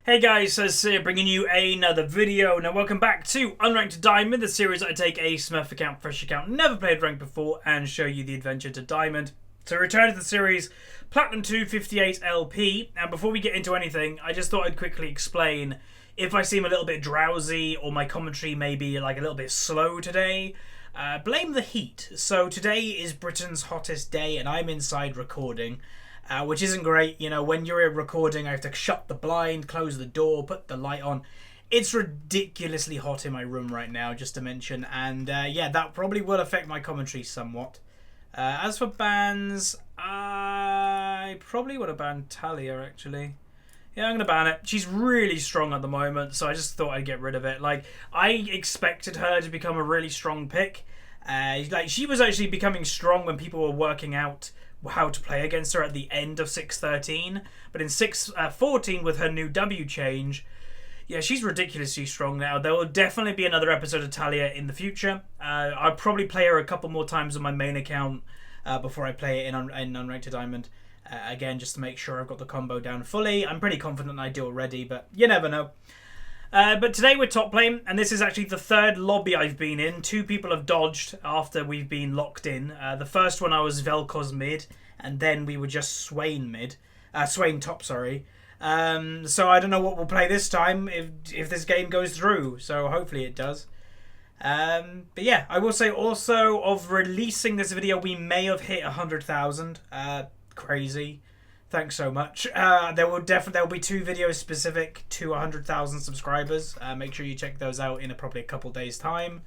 Hey guys, so Sir bringing you another video. Now welcome back to Unranked Diamond, the series I take a Smurf account, fresh account, never played ranked before, and show you the adventure to Diamond. So return to the series, Platinum 258 LP, and before we get into anything, I just thought I'd quickly explain if I seem a little bit drowsy or my commentary may be like a little bit slow today. Blame the heat. So today is Britain's hottest day and I'm inside recording. Which isn't great. You know, when you're recording, I have to shut the blind, close the door, put the light on. It's ridiculously hot in my room right now, just to mention. And yeah, that probably will affect my commentary somewhat. As for bans, I probably would have banned Talia, actually. Yeah, I'm going to ban it. She's really strong at the moment, so I just thought I'd get rid of it. Like, I expected her to become a really strong pick. Like, she was actually becoming strong when people were working out how to play against her at the end of 6.13, but in 6.14 with her new W change, yeah, she's ridiculously strong now. There will definitely be another episode of Talia in the future. I'll probably play her a couple more times on my main account before I play it in Unranked Diamond. Again, just to make sure I've got the combo down fully. I'm pretty confident I do already, but you never know. But today we're top lane, and this is actually the third lobby I've been in. 2 people have dodged after we've been locked in. The first one I was Vel'Koz mid, and then we were just Swain mid. Swain top, sorry. So I don't know what we'll play this time if this game goes through. So hopefully it does. But yeah, I will say also of releasing this video, we may have hit 100,000. Crazy. Thanks so much. There will be 2 videos specific to 100,000 subscribers. Make sure you check those out in probably a couple days time.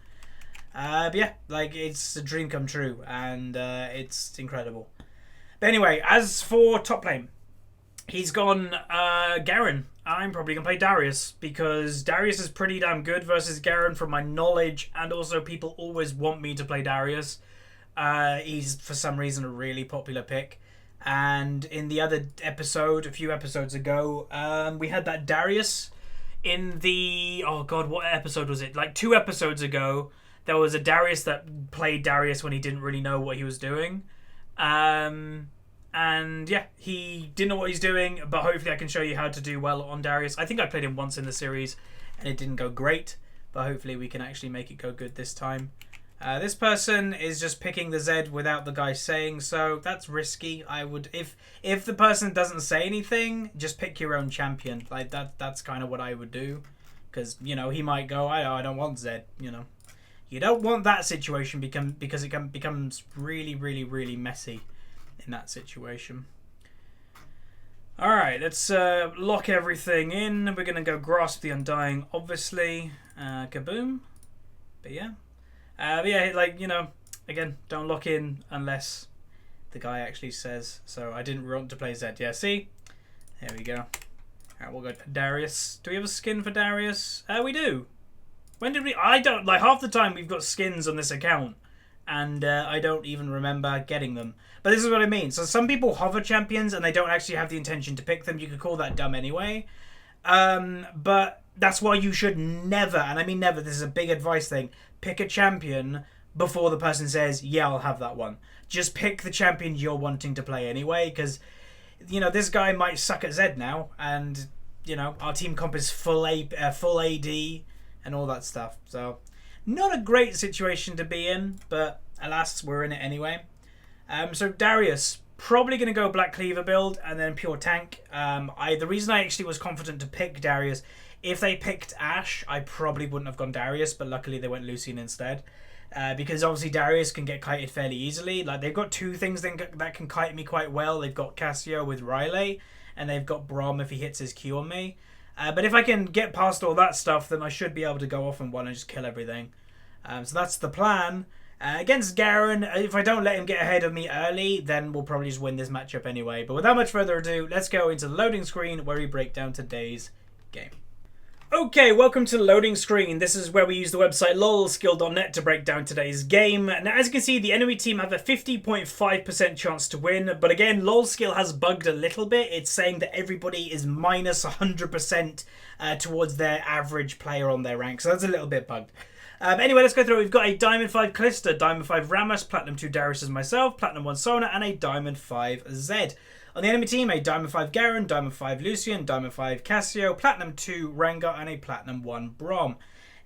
But yeah, like, it's a dream come true, and it's incredible. But anyway, as for top lane, he's gone Garen. I'm probably gonna play Darius because Darius is pretty damn good versus Garen from my knowledge, and also people always want me to play Darius. He's for some reason a really popular pick. And in the other episode, a few episodes ago, we had that Darius in the... Oh, God, what episode was it? Like 2 episodes ago, there was a Darius that played Darius when he didn't really know what he was doing. And yeah, he didn't know what he's doing, but hopefully I can show you how to do well on Darius. I think I played him once in the series, and it didn't go great, but hopefully we can actually make it go good this time. This person is just picking the Z without the guy saying so. That's risky. I would, if the person doesn't say anything, just pick your own champion. Like that's kind of what I would do, because you know he might go, I don't want Z. You know, you don't want that situation because it becomes really really messy in that situation. All right, let's lock everything in. We're gonna go grasp the undying, obviously. Kaboom. But yeah. But yeah, like, you know, again, don't lock in unless the guy actually says. So I didn't want to play Z. Yeah, see? There we go. Alright, we'll go to Darius. Do we have a skin for Darius? We do. When did we... I don't... Like, half the time we've got skins on this account. And I don't even remember getting them. But this is what I mean. So some people hover champions and they don't actually have the intention to pick them. You could call that dumb anyway. But that's why you should never, and I mean never, this is a big advice thing, pick a champion before the person says, yeah, I'll have that one. Just pick the champion you're wanting to play anyway, because, you know, this guy might suck at Z now, and, you know, our team comp is full AD and all that stuff. So, not a great situation to be in, but alas, we're in it anyway. So Darius, probably going to go Black Cleaver build and then pure tank. The reason I actually was confident to pick Darius, if they picked Ashe, I probably wouldn't have gone Darius, but luckily they went Lucian instead. Because obviously Darius can get kited fairly easily. Like, they've got 2 things that can kite me quite well. They've got Cassio with Riley, and they've got Braum if he hits his Q on me. But if I can get past all that stuff, then I should be able to go off on one and just kill everything. So that's the plan. Against Garen, if I don't let him get ahead of me early, then we'll probably just win this matchup anyway. But without much further ado, let's go into the loading screen where we break down today's game. Okay, welcome to the loading screen. This is where we use the website lolskill.net to break down today's game. Now, as you can see, the enemy team have a 50.5% chance to win, but again, lolskill has bugged a little bit. It's saying that everybody is minus 100% towards their average player on their rank, so that's a little bit bugged. But anyway, let's go through. We've got a Diamond 5 Calista, Diamond 5 Rammus, Platinum 2 Darius as myself, Platinum 1 Sona, and a Diamond 5 Zed. On the enemy team, a Diamond 5 Garen, Diamond 5 Lucian, Diamond 5 Cassio, Platinum 2 Rengar, and a Platinum 1 Braum.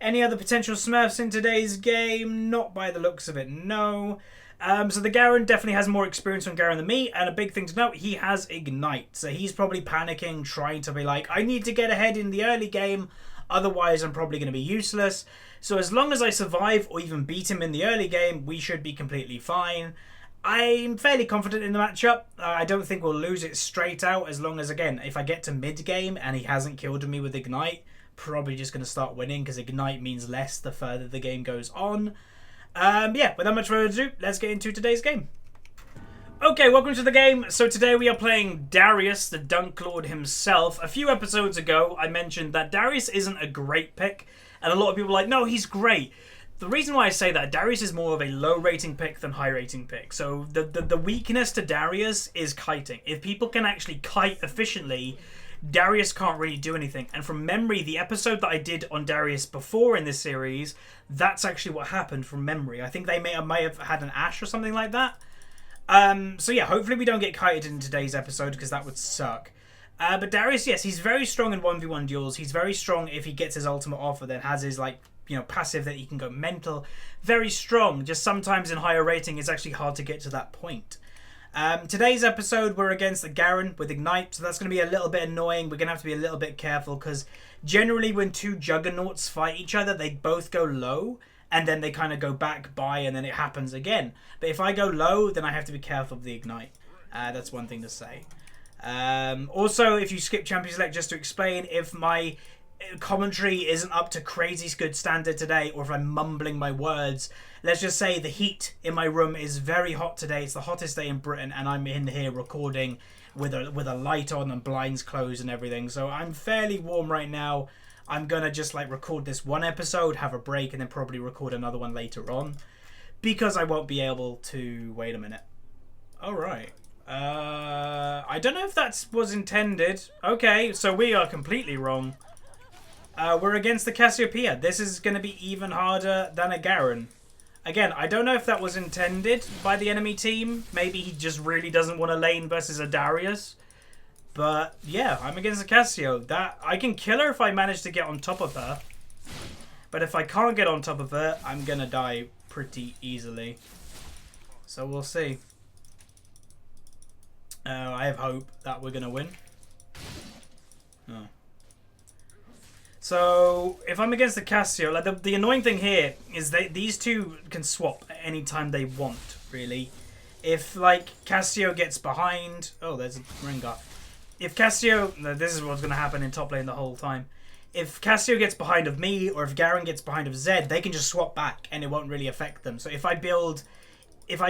Any other potential Smurfs in today's game? Not by the looks of it, no. So the Garen definitely has more experience on Garen than me, and a big thing to note, he has Ignite. So he's probably panicking, trying to be like, I need to get ahead in the early game, otherwise I'm probably going to be useless. So as long as I survive or even beat him in the early game, we should be completely fine. I'm fairly confident in the matchup. I don't think we'll lose it straight out, as long as, again, if I get to mid-game and he hasn't killed me with Ignite, probably just going to start winning, because Ignite means less the further the game goes on. Yeah, without much further ado, let's get into today's game. Okay, welcome to the game. So today we are playing Darius, the Dunk Lord himself. A few episodes ago, I mentioned that Darius isn't a great pick, and a lot of people are like, no, he's great. The reason why I say that, Darius is more of a low rating pick than high rating pick. So the weakness to Darius is kiting. If people can actually kite efficiently, Darius can't really do anything. And from memory, the episode that I did on Darius before in this series, that's actually what happened from memory. I think they may have had an Ashe or something like that. So yeah, hopefully we don't get kited in today's episode, because that would suck. But Darius, yes, he's very strong in 1v1 duels. He's very strong if he gets his ultimate off and then has his, like, you know, passive that he can go mental. Very strong. Just sometimes in higher rating, it's actually hard to get to that point. Today's episode, we're against the Garen with Ignite, so that's going to be a little bit annoying. We're going to have to be a little bit careful, because generally when two Juggernauts fight each other, they both go low, and then they kind of go back by, and then it happens again. But if I go low, then I have to be careful of the Ignite. That's one thing to say. Also, if you skip Champion Select, just to explain, if my commentary isn't up to crazy good standard today, or if I'm mumbling my words, let's just say the heat in my room is very hot today. It's the hottest day in Britain, and I'm in here recording with a light on and blinds closed and everything, so I'm fairly warm right now. I'm gonna just like record this one episode, have a break, and then probably record another one later on, because I won't be able to wait a minute. All right. I don't know if that was intended. Okay, so we are completely wrong. We're against the Cassiopeia. This is going to be even harder than a Garen. Again, I don't know if that was intended by the enemy team. Maybe he just really doesn't want to lane versus a Darius. But yeah, I'm against a Cassio. That I can kill her if I manage to get on top of her. But if I can't get on top of her, I'm going to die pretty easily. So we'll see. I have hope that we're going to win. Oh. So, if I'm against the Cassio, like the annoying thing here is these two can swap at any time they want, really. If, like, Cassio gets behind... Oh, there's a Rengar. If Cassio... No, this is what's going to happen in top lane the whole time. If Cassio gets behind of me, or if Garen gets behind of Zed, they can just swap back, and it won't really affect them. So if I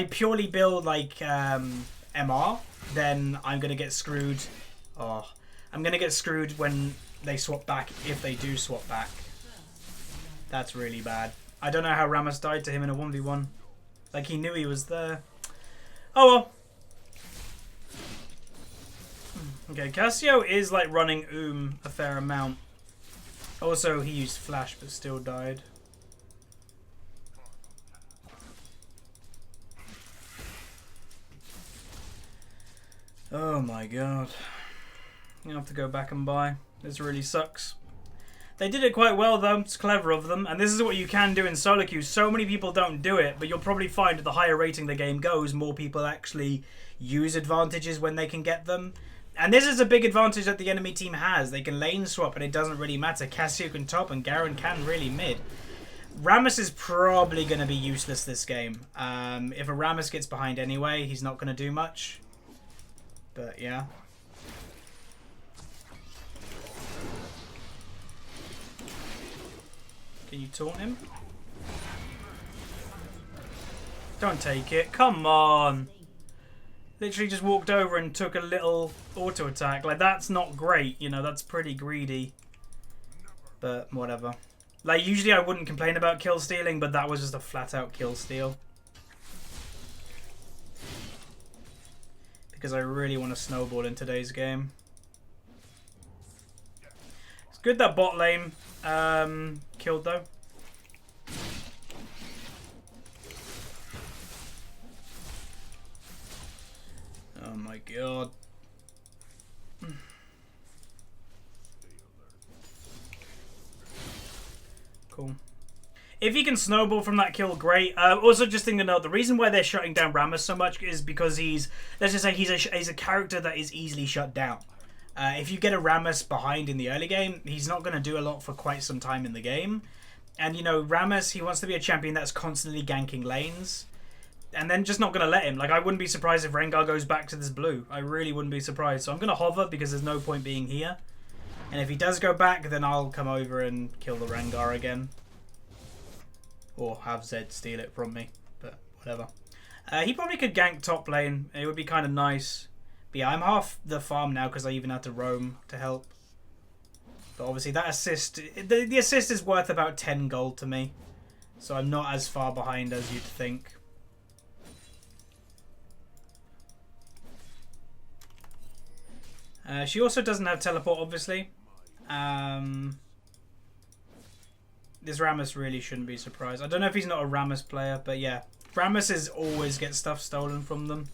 purely build, like, MR, then I'm going to get screwed. Oh, I'm going to get screwed when they swap back, if they do swap back. That's really bad. I don't know how Rammus died to him in a 1v1. Like, he knew he was there. Oh well. Okay, Cassio is like running a fair amount. Also, he used flash but still died. Oh my god. I'm gonna have to go back and buy. This really sucks. They did it quite well though. It's clever of them. And this is what you can do in solo queues. So many people don't do it, but you'll probably find the higher rating the game goes, more people actually use advantages when they can get them. And this is a big advantage that the enemy team has. They can lane swap and it doesn't really matter. Cassio can top and Garen can really mid. Rammus is probably going to be useless this game. If a Rammus gets behind anyway, he's not going to do much. But yeah. Can you taunt him? Don't take it. Come on. Literally just walked over and took a little auto attack. Like, that's not great. You know, that's pretty greedy. But whatever. Like, usually I wouldn't complain about kill stealing, but that was just a flat out kill steal. Because I really want to snowball in today's game. It's good that bot lane killed though. Oh my god. If he can snowball from that kill, great. Also, just think to note, the reason why they're shutting down Rammus so much is because he's, let's just say, he's a character that is easily shut down. If you get a Rammus behind in the early game, he's not going to do a lot for quite some time in the game. And, you know, Rammus, he wants to be a champion that's constantly ganking lanes. And then just not going to let him. Like, I wouldn't be surprised if Rengar goes back to this blue. I really wouldn't be surprised. So I'm going to hover because there's no point being here. And if he does go back, then I'll come over and kill the Rengar again. Or have Zed steal it from me. But whatever. He probably could gank top lane. It would be kind of nice. But yeah, I'm half the farm now because I even had to roam to help. But obviously that assist... The assist is worth about 10 gold to me. So I'm not as far behind as you'd think. She also doesn't have teleport, obviously. This Rammus really shouldn't be surprised. I don't know if he's not a Rammus player, but yeah. Rammuses always get stuff stolen from them.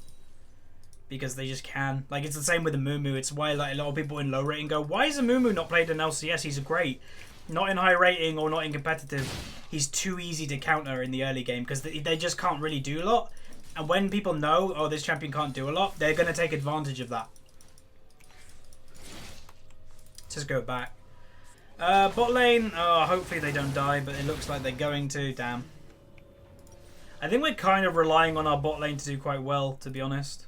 Because they just can. Like, it's the same with the Mumu. It's why like a lot of people in low rating go, why is a Mumu not played in LCS? He's great. Not in high rating or not in competitive. He's too easy to counter in the early game because they just can't really do a lot. And when people know, oh, this champion can't do a lot, they're going to take advantage of that. Just go back. Bot lane, oh, hopefully they don't die, but it looks like they're going to. Damn. I think we're kind of relying on our bot lane to do quite well, to be honest.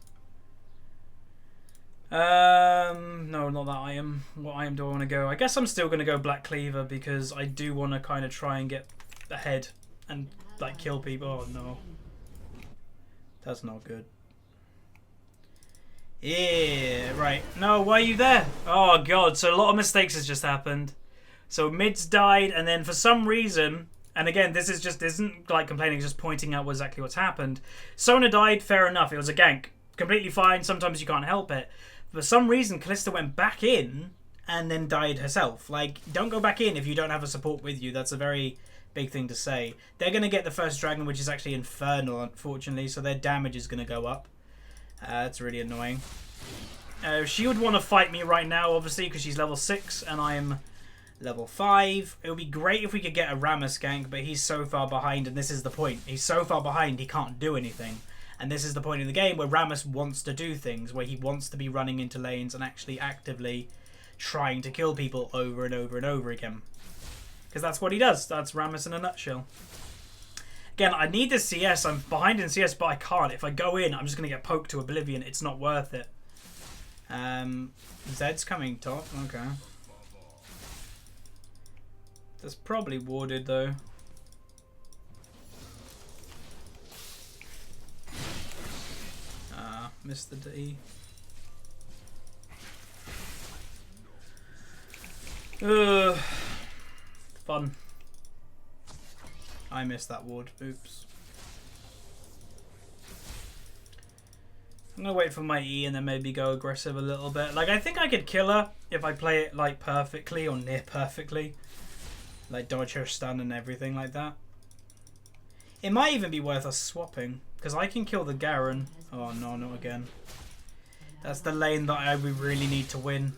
No, not that item. What item do I want to go? I guess I'm still going to go Black Cleaver because I do want to kind of try and get ahead and like kill people. Oh no. That's not good. Yeah, right. No, why are you there? Oh god, so a lot of mistakes has just happened. So mids died, and then for some reason, and again, this isn't like complaining, it's just pointing out exactly what's happened. Sona died, fair enough, it was a gank. Completely fine, sometimes you can't help it. For some reason, Kalista went back in and then died herself. Like, don't go back in if you don't have a support with you. That's a very big thing to say. They're going to get the first dragon, which is actually Infernal, unfortunately, so their damage is going to go up. That's really annoying. She would want to fight me right now, obviously, because she's level 6 and I'm level 5. It would be great if we could get a Rammus gank, but he's so far behind, and this is the point. He's so far behind, he can't do anything. And this is the point in the game where Rammus wants to do things, where he wants to be running into lanes and actually actively trying to kill people over and over and over again. Because that's what he does. That's Rammus in a nutshell. Again, I need this CS. I'm behind in CS, but I can't. If I go in, I'm just going to get poked to oblivion. It's not worth it. Zed's coming top. Okay. That's probably warded, though. Missed the D. Fun. I missed that ward. Oops. I'm gonna wait for my E and then maybe go aggressive a little bit. Like, I think I could kill her if I play it like perfectly or near perfectly. Like dodge her stun and everything like that. It might even be worth us swapping. Because I can kill the Garen. Oh no, not again. That's the lane that we really need to win.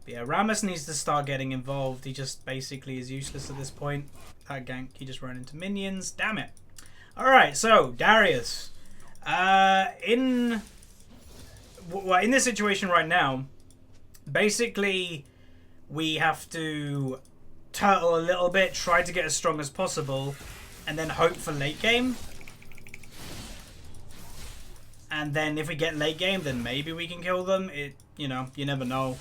But yeah, Rammus needs to start getting involved. He just basically is useless at this point. That gank, he just ran into minions. Damn it. Alright, so, Darius. In this situation right now, basically, we have to turtle a little bit, try to get as strong as possible, and then hope for late game. And then if we get late game, then maybe we can kill them. You know, you never know.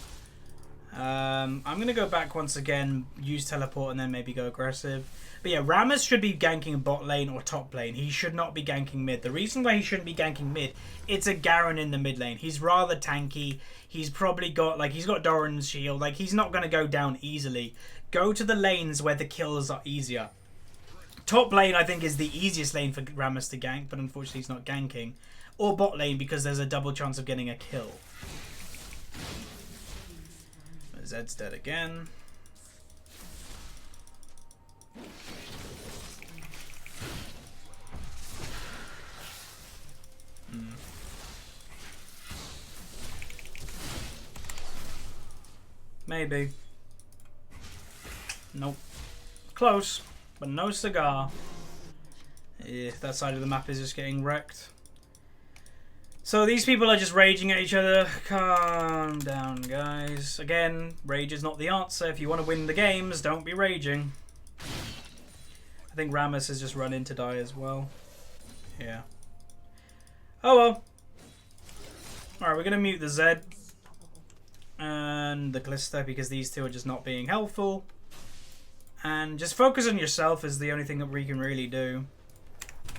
I'm going to go back once again, use teleport, and then maybe go aggressive. But yeah, Rammus should be ganking bot lane or top lane. He should not be ganking mid. The reason why he shouldn't be ganking mid, it's a Garen in the mid lane. He's rather tanky. He's probably got, like, he's got Doran's shield. Like, he's not going to go down easily. Go to the lanes where the kills are easier. Top lane, I think, is the easiest lane for Rammus to gank, but unfortunately he's not ganking. Or bot lane, because there's a double chance of getting a kill. Zed's dead again. Maybe. Nope. Close, but no cigar. Yeah, that side of the map is just getting wrecked. So these people are just raging at each other. Calm down, guys. Again, rage is not the answer. If you want to win the games, don't be raging. I think Rammus has just run in to die as well. Yeah. Oh well. Alright, we're going to mute the Zed and the Calista because these two are just not being helpful. And just focus on yourself is the only thing that we can really do.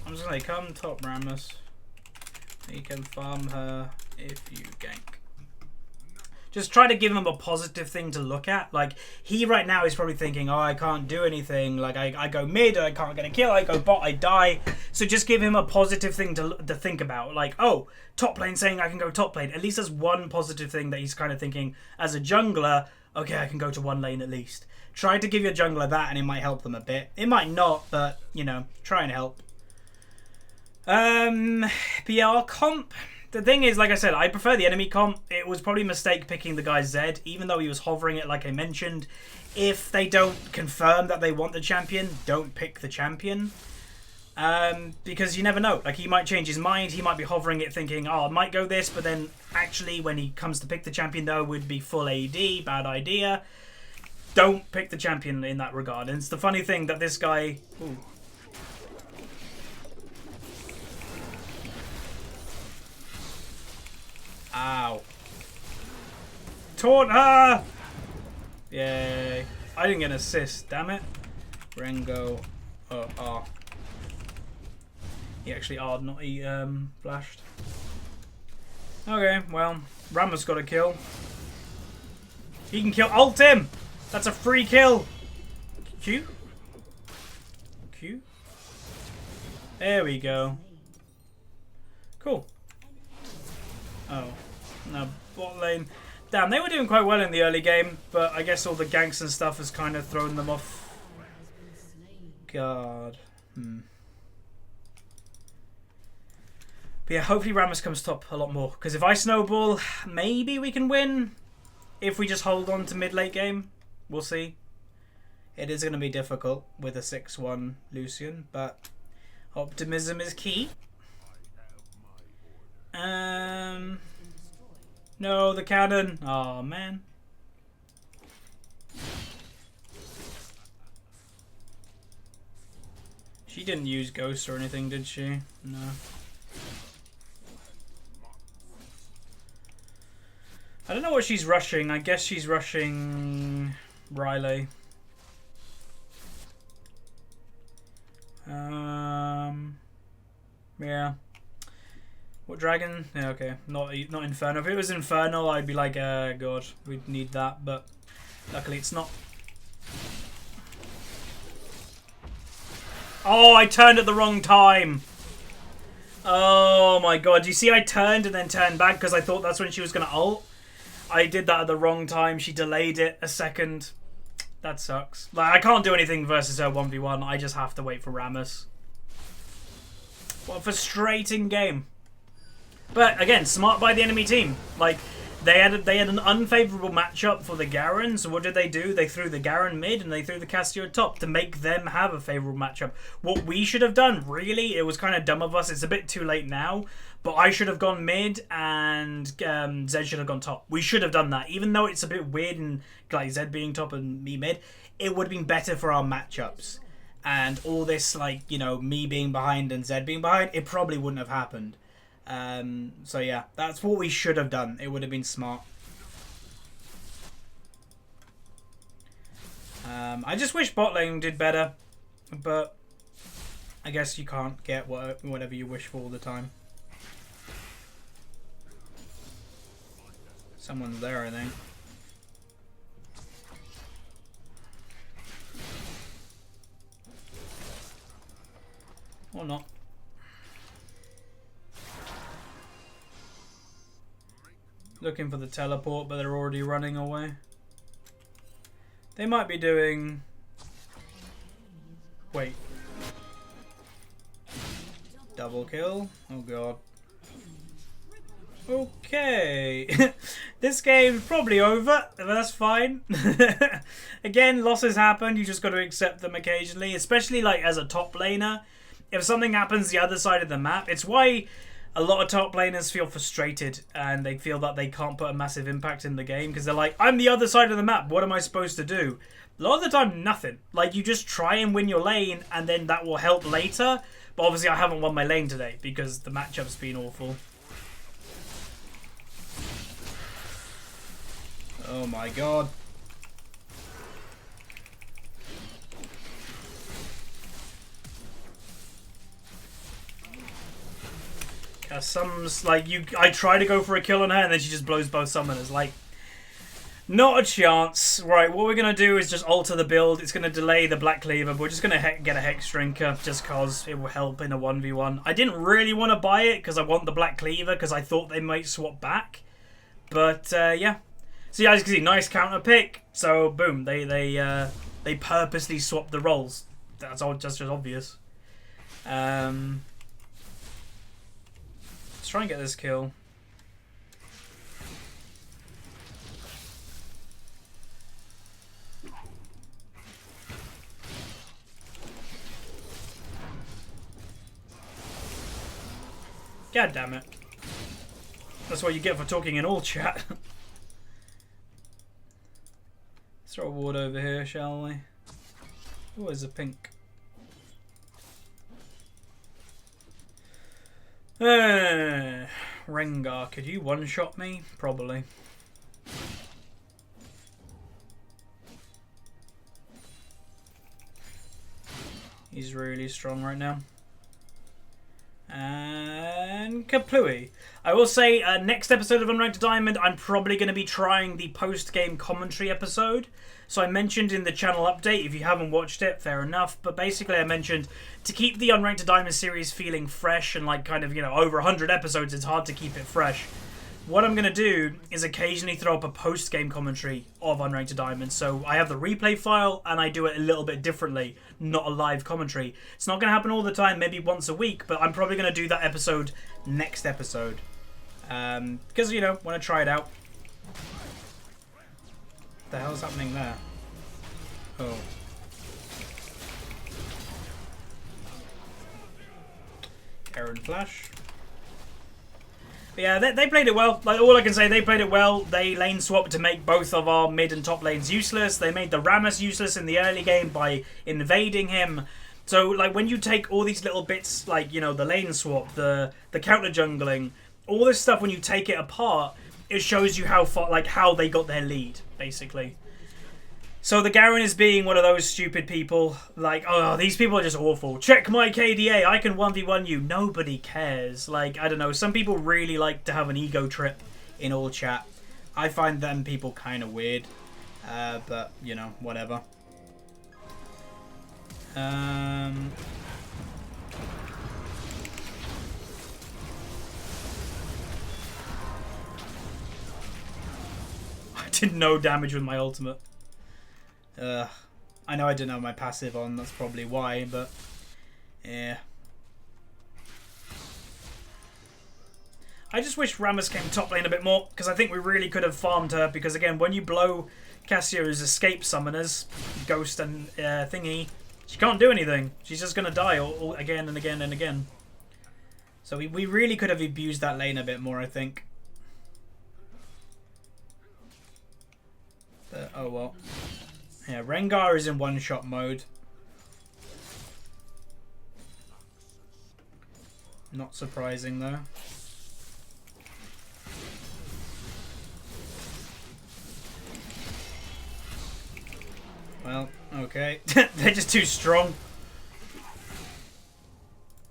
I'm just going to come top Rammus. You can farm her if you gank. Just try to give him a positive thing to look at. Like, he right now is probably thinking, oh, I can't do anything. Like, I go mid, I can't get a kill. I go bot, I die. So just give him a positive thing to think about. Like, oh, top lane saying I can go top lane. At least there's one positive thing that he's kind of thinking. As a jungler, okay, I can go to one lane at least. Try to give your jungler that and it might help them a bit. It might not, but, you know, try and help. But yeah, our comp... The thing is, like I said, I prefer the enemy comp. It was probably a mistake picking the guy Zed, even though he was hovering it like I mentioned. If they don't confirm that they want the champion, don't pick the champion. Because you never know. Like, he might change his mind. He might be hovering it thinking, oh, I might go this, but then actually when he comes to pick the champion, though, it would be full AD. Bad idea. Don't pick the champion in that regard. And it's the funny thing that this guy... Ooh. Ow. Taunt her! Yay. I didn't get an assist, damn it. Rengo. Oh, R. He actually R'd, not he flashed. Okay, well, Rammus got a kill. He can kill. Ult him! That's a free kill! Q? Q? There we go. Cool. Oh, no, bot lane. Damn, they were doing quite well in the early game, but I guess all the ganks and stuff has kind of thrown them off. God. But yeah, hopefully Rammus comes top a lot more. Because if I snowball, maybe we can win. If we just hold on to mid-late game. We'll see. It is going to be difficult with a 6-1 Lucian, but optimism is key. No, the cannon. Oh man. She didn't use ghost or anything, did she? No. I don't know what she's rushing. I guess she's rushing Riley. Yeah. What dragon? Yeah, okay. Not Inferno. If it was Infernal, I'd be like, God, we'd need that. But luckily it's not. Oh, I turned at the wrong time. Oh my God. You see I turned and then turned back because I thought that's when she was going to ult. I did that at the wrong time. She delayed it a second. That sucks. Like, I can't do anything versus her 1v1. I just have to wait for Rammus. What a frustrating game. But again, smart by the enemy team. Like, they had an unfavorable matchup for the Garen. So what did they do? They threw the Garen mid and they threw the Cassio top to make them have a favorable matchup. What we should have done, really, it was kind of dumb of us. It's a bit too late now, but I should have gone mid and Zed should have gone top. We should have done that, even though it's a bit weird and like Zed being top and me mid. It would have been better for our matchups. And all this, like, you know, me being behind and Zed being behind, it probably wouldn't have happened. So yeah, that's what we should have done. It would have been smart. I just wish bot lane did better, but I guess you can't get whatever you wish for all the time. Someone's there, I think. Or not. Looking for the teleport, but they're already running away. They might be doing... Wait. Double kill? Oh god. Okay. This game's probably over, but that's fine. Again, losses happen. You just got to accept them occasionally, especially like as a top laner. If something happens the other side of the map, it's why a lot of top laners feel frustrated and they feel that they can't put a massive impact in the game because they're like, I'm the other side of the map. What am I supposed to do? A lot of the time, nothing. Like, you just try and win your lane and then that will help later. But obviously, I haven't won my lane today because the matchup's been awful. Oh my god. Some's like, I try to go for a kill on her and then she just blows both summoners. Like, not a chance. Right, what we're going to do is just alter the build. It's going to delay the Black Cleaver, but we're just going to get a Hex Drinker just because it will help in a 1v1. I didn't really want to buy it because I want the Black Cleaver because I thought they might swap back. But, yeah. So, yeah, as you can see, nice counter pick. So, boom, they purposely swapped the roles. That's all just obvious. Let's try and get this kill. God damn it. That's what you get for talking in all chat. Let's throw a ward over here, shall we? Oh, there's a pink. Rengar, could you one-shot me? Probably. He's really strong right now. And Kaplooey. I will say, next episode of Unranked Diamond, I'm probably going to be trying the post-game commentary episode. So I mentioned in the channel update, if you haven't watched it, fair enough. But basically I mentioned to keep the Unranked Diamond series feeling fresh and like kind of, you know, over 100 episodes, it's hard to keep it fresh. What I'm going to do is occasionally throw up a post-game commentary of Unranked Diamond. So I have the replay file and I do it a little bit differently, not a live commentary. It's not going to happen all the time, maybe once a week, but I'm probably going to do that episode next episode. Because, you know, want to try it out. What the hell's happening there? Oh. Aaron Flash. But yeah, they played it well. Like, all I can say, they played it well. They lane swapped to make both of our mid and top lanes useless. They made the Rammus useless in the early game by invading him. So, like, when you take all these little bits, like, you know, the lane swap, the counter jungling, all this stuff, when you take it apart, it shows you how far, like, how they got their lead, basically. So the Garen is being one of those stupid people, like, oh, these people are just awful. Check my KDA, I can 1v1 you. Nobody cares. Like, I don't know, some people really like to have an ego trip in all chat. I find them people kind of weird, but, you know, whatever. I did no damage with my ultimate. I know I didn't have my passive on, that's probably why, but yeah. I just wish Rammus came top lane a bit more, because I think we really could have farmed her, because again, when you blow Cassio's escape summoners, Ghost and thingy, she can't do anything. She's just going to die all again and again and again. So we really could have abused that lane a bit more, I think. But, oh well. Yeah, Rengar is in one-shot mode. Not surprising, though. Well, okay. They're just too strong.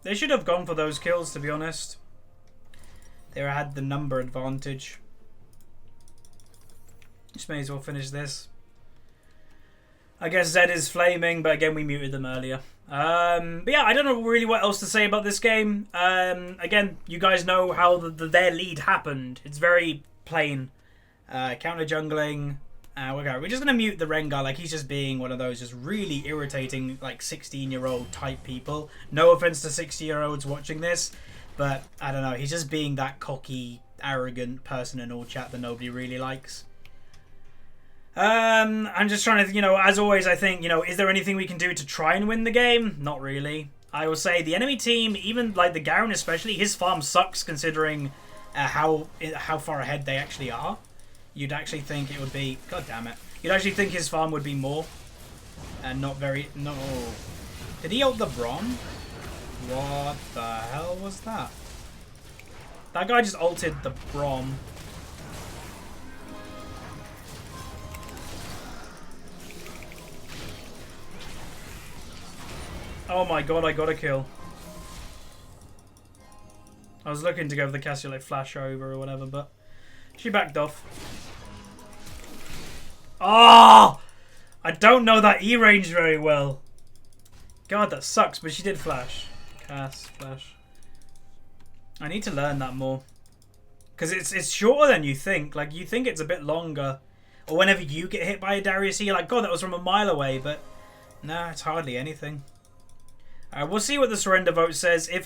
They should have gone for those kills, to be honest. They had the number advantage. Just may as well finish this. I guess Zed is flaming, but again, we muted them earlier. But yeah, I don't know really what else to say about this game. Again, you guys know how their lead happened. It's very plain. Counter jungling. We're just going to mute the Rengar. Like, he's just being one of those just really irritating, like, 16-year-old type people. No offense to 60-year-olds watching this, but I don't know. He's just being that cocky arrogant person in all chat that nobody really likes. I'm just trying to, you know, as always, I think, you know, is there anything we can do to try and win the game? Not really. I will say the enemy team, even like the Garen especially, his farm sucks considering how far ahead they actually are. You'd actually think it would be, god damn it, you'd actually think his farm would be more. And not very, no. Did he ult the Braum? What the hell was that? That guy just ulted the Braum. Oh my god, I got a kill. I was looking to go for the Cassio like flash over or whatever, but she backed off. Oh! I don't know that E range very well. God, that sucks, but she did flash. Cass, flash. I need to learn that more. Because it's shorter than you think. Like, you think it's a bit longer. Or whenever you get hit by a Darius, you're like, God, that was from a mile away, but no, it's hardly anything. We'll see what the surrender vote says. If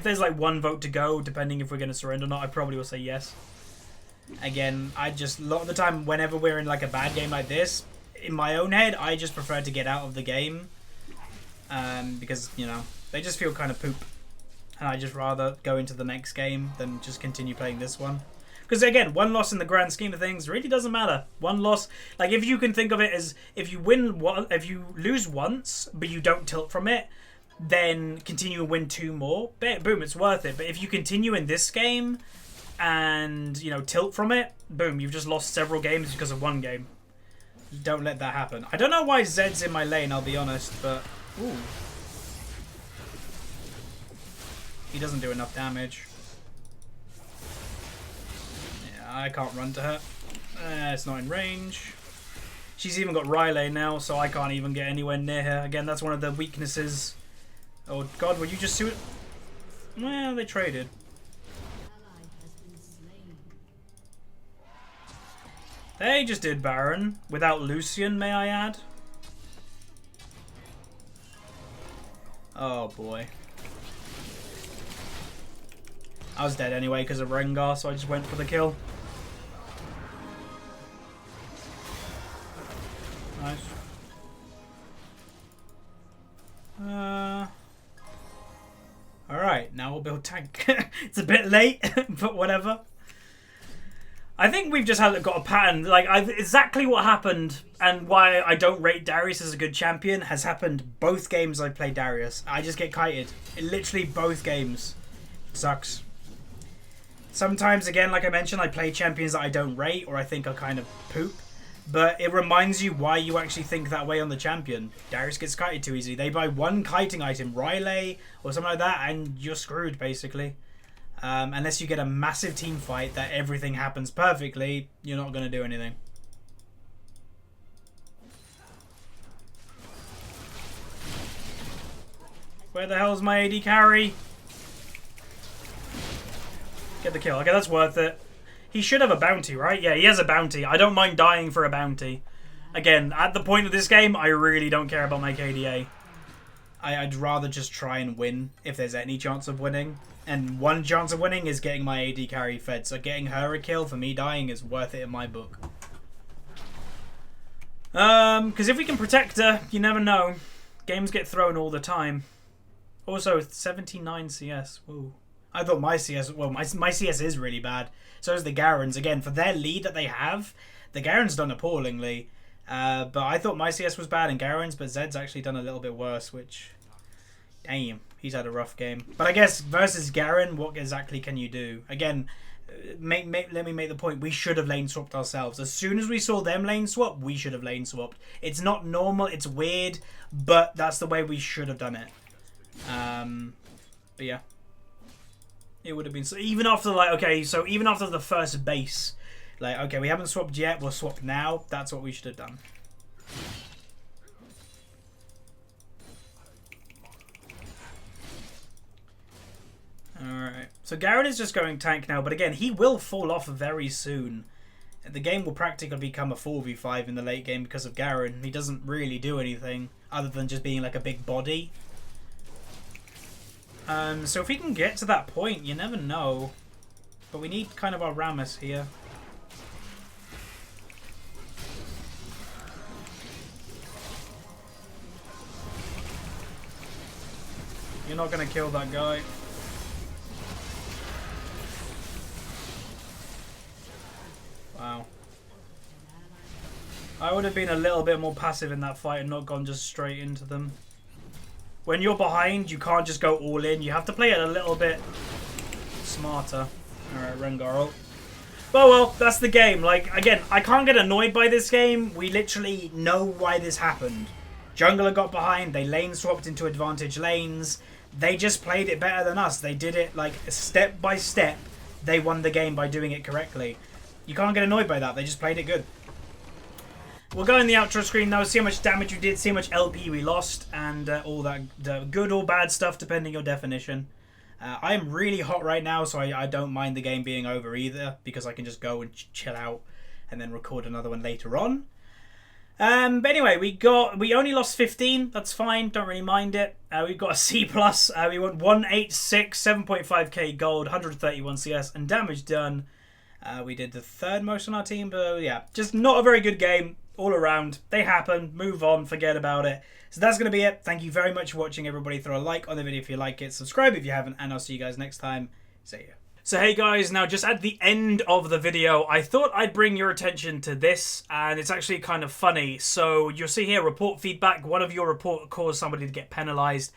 there's like one vote to go, depending if we're going to surrender or not, I probably will say yes. Again, a lot of the time, whenever we're in like a bad game like this, in my own head, I just prefer to get out of the game. Because, you know, they just feel kind of poop. And I just rather go into the next game than just continue playing this one. Because again, one loss in the grand scheme of things really doesn't matter. One loss, like if you can think of it as if you lose once, but you don't tilt from it, then continue and win 2 more, boom, it's worth it. But if you continue in this game and, you know, tilt from it, boom, you've just lost several games because of one game. Don't let that happen. I don't know why Zed's in my lane, I'll be honest, but ooh. He doesn't do enough damage. Yeah, I can't run to her. It's not in range. She's even got Riley now, so I can't even get anywhere near her. Again, that's one of the weaknesses. Oh god, will you just see it? Well, they traded. They just did Baron, without Lucian, may I add. Oh boy. I was dead anyway because of Rengar, so I just went for the kill. Nice. Alright, now we'll build tank. It's a bit late, but whatever. I think we've just got a pattern. Like, exactly what happened and why I don't rate Darius as a good champion has happened both games I play Darius. I just get kited. Literally both games. It sucks. Sometimes, again, like I mentioned, I play champions that I don't rate or I think are kind of poop. But it reminds you why you actually think that way on the champion. Darius gets kited too easily. They buy one kiting item, Riley or something like that, and you're screwed, basically. Unless you get a massive team fight that everything happens perfectly, you're not going to do anything. Where the hell's my AD carry? Get the kill. Okay, that's worth it. He should have a bounty, right? Yeah, he has a bounty. I don't mind dying for a bounty. Again, at the point of this game, I really don't care about my KDA. I'd rather just try and win if there's any chance of winning. And one chance of winning is getting my AD carry fed. So getting her a kill for me dying is worth it in my book. Because if we can protect her, you never know. Games get thrown all the time. Also, 79 CS. Woo. I thought my CS... Well, my CS is really bad. So is the Garen's. Again, for their lead that they have, the Garen's done appallingly. But I thought my CS was bad in Garen's, but Zed's actually done a little bit worse, which... Damn, he's had a rough game. But I guess versus Garen, what exactly can you do? Again, let me make the point. We should have lane swapped ourselves. As soon as we saw them lane swap, we should have lane swapped. It's not normal, it's weird, but that's the way we should have done it. But yeah. It would have been... So even after, like, okay, so even after the first base, like, okay, we haven't swapped yet, we'll swap now. That's what we should have done. Alright, so Garen is just going tank now, but again, he will fall off very soon. The game will practically become a 4v5 in the late game because of Garen. He doesn't really do anything other than just being like a big body. So if he can get to that point, you never know. But we need kind of our Rammus here. You're not going to kill that guy. Wow. I would have been a little bit more passive in that fight and not gone just straight into them. When you're behind, you can't just go all in. You have to play it a little bit smarter. Alright, Rengar. But well, that's the game. Like, again, I can't get annoyed by this game. We literally know why this happened. Jungler got behind. They lane swapped into advantage lanes. They just played it better than us. They did it, like, step by step. They won the game by doing it correctly. You can't get annoyed by that. They just played it good. We'll go in the outro screen now, see how much damage we did, see how much LP we lost, and all that good or bad stuff, depending your definition. I am really hot right now, so I don't mind the game being over either, because I can just go and chill out and then record another one later on. But anyway, we only lost 15. That's fine. Don't really mind it. We've got a C+. We went 186, 7.5k gold, 131 CS, and damage done. We did the third most on our team, but yeah, just not a very good game all around. They happen. Move on. Forget about it. So that's going to be it. Thank you very much for watching, everybody. Throw a like on the video if you like it. Subscribe if you haven't, and I'll see you guys next time. See ya. So hey guys, now just at the end of the video, I thought I'd bring your attention to this, and it's actually kind of funny. So you'll see here, report feedback. One of your report caused somebody to get penalized.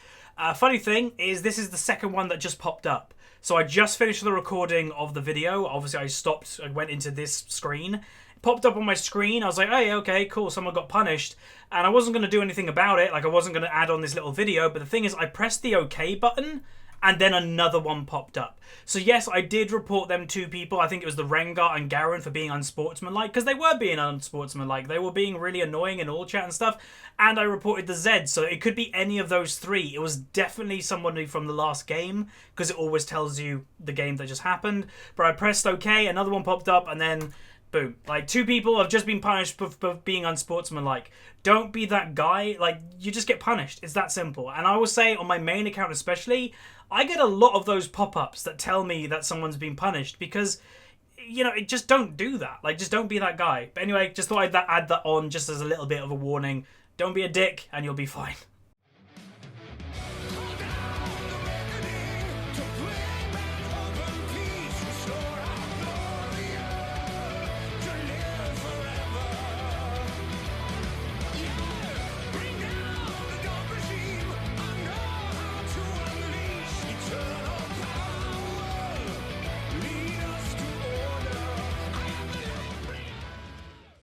Funny thing is, this is the second one that just popped up. So I just finished the recording of the video. Obviously I stopped, I went into this screen. It popped up on my screen. I was like, hey, okay, cool, someone got punished. And I wasn't going to do anything about it. Like, I wasn't going to add on this little video. But the thing is, I pressed the OK button, and then another one popped up. So yes, I did report them two people. I think it was the Rengar and Garen for being unsportsmanlike, because they were being unsportsmanlike. They were being really annoying in all chat and stuff. And I reported the Zed, so it could be any of those three. It was definitely somebody from the last game, because it always tells you the game that just happened. But I pressed OK, another one popped up, and then boom. Like, two people have just been punished for being unsportsmanlike. Don't be that guy. Like, you just get punished. It's that simple. And I will say, on my main account especially, I get a lot of those pop-ups that tell me that someone's been punished, because, you know, just don't do that. Like, just don't be that guy. But anyway, just thought I'd add that on just as a little bit of a warning. Don't be a dick, and you'll be fine.